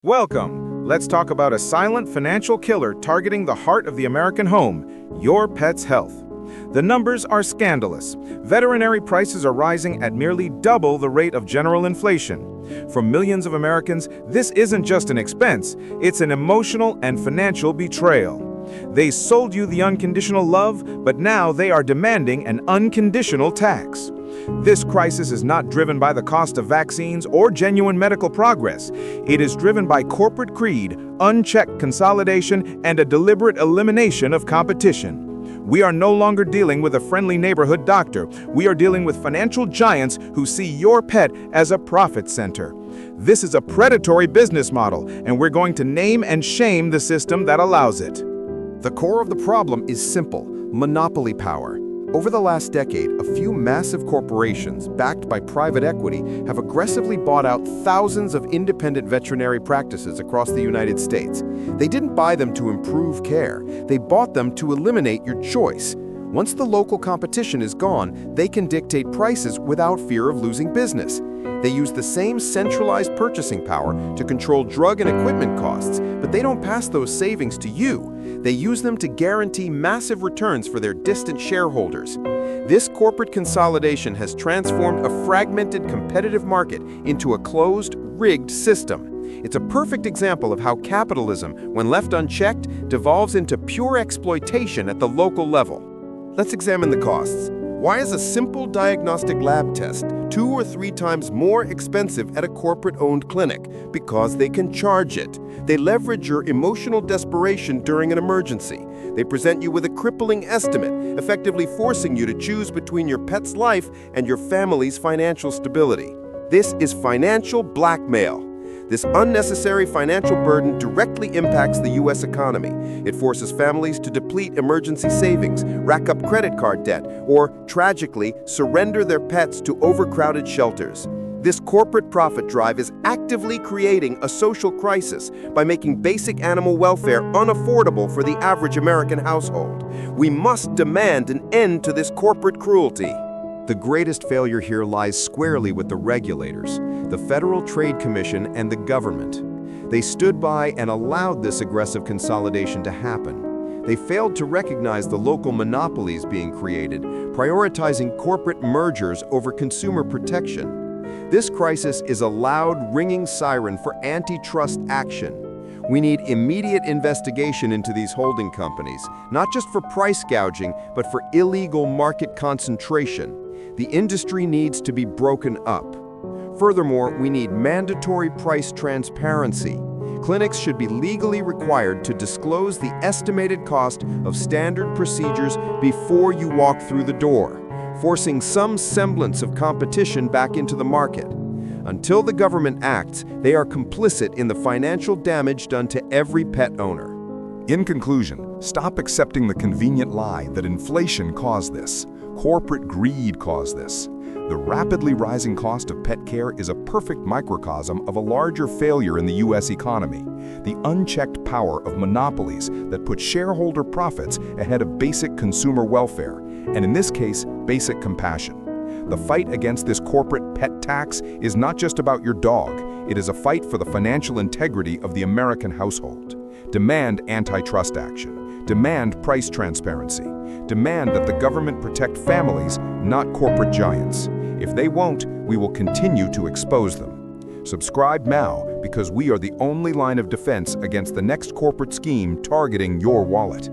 Welcome! Let's talk about a silent financial killer targeting the heart of the American home, your pet's health. The numbers are scandalous. Veterinary prices are rising at nearly double the rate of general inflation. For millions of Americans, this isn't just an expense, it's an emotional and financial betrayal. They sold you the unconditional love, but now they are demanding an unconditional tax. This crisis is not driven by the cost of vaccines or genuine medical progress. It is driven by corporate greed, unchecked consolidation, and a deliberate elimination of competition. We are no longer dealing with a friendly neighborhood doctor. We are dealing with financial giants who see your pet as a profit center. This is a predatory business model, and we're going to name and shame the system that allows it. The core of the problem is simple: monopoly power. Over the last decade, a few massive corporations, backed by private equity, have aggressively bought out thousands of independent veterinary practices across the United States. They didn't buy them to improve care. They bought them to eliminate your choice. Once the local competition is gone, they can dictate prices without fear of losing business. They use the same centralized purchasing power to control drug and equipment costs, but they don't pass those savings to you. They use them to guarantee massive returns for their distant shareholders. This corporate consolidation has transformed a fragmented competitive market into a closed, rigged system. It's a perfect example of how capitalism, when left unchecked, devolves into pure exploitation at the local level. Let's examine the costs. Why is a simple diagnostic lab test 2 or 3 times more expensive at a corporate-owned clinic? Because they can charge it. They leverage your emotional desperation during an emergency. They present you with a crippling estimate, effectively forcing you to choose between your pet's life and your family's financial stability. This is financial blackmail. This unnecessary financial burden directly impacts the U.S. economy. It forces families to deplete emergency savings, rack up credit card debt, or, tragically, surrender their pets to overcrowded shelters. This corporate profit drive is actively creating a social crisis by making basic animal welfare unaffordable for the average American household. We must demand an end to this corporate cruelty. The greatest failure here lies squarely with the regulators, the Federal Trade Commission and the government. They stood by and allowed this aggressive consolidation to happen. They failed to recognize the local monopolies being created, prioritizing corporate mergers over consumer protection. This crisis is a loud, ringing siren for antitrust action. We need immediate investigation into these holding companies, not just for price gouging, but for illegal market concentration. The industry needs to be broken up. Furthermore, we need mandatory price transparency. Clinics should be legally required to disclose the estimated cost of standard procedures before you walk through the door, forcing some semblance of competition back into the market. Until the government acts, they are complicit in the financial damage done to every pet owner. In conclusion, stop accepting the convenient lie that inflation caused this. Corporate greed caused this. The rapidly rising cost of pet care is a perfect microcosm of a larger failure in the U.S. economy, the unchecked power of monopolies that put shareholder profits ahead of basic consumer welfare, and in this case, basic compassion. The fight against this corporate pet tax is not just about your dog, it is a fight for the financial integrity of the American household. Demand antitrust action. Demand price transparency. Demand that the government protect families, not corporate giants. If they won't, we will continue to expose them. Subscribe now, because we are the only line of defense against the next corporate scheme targeting your wallet.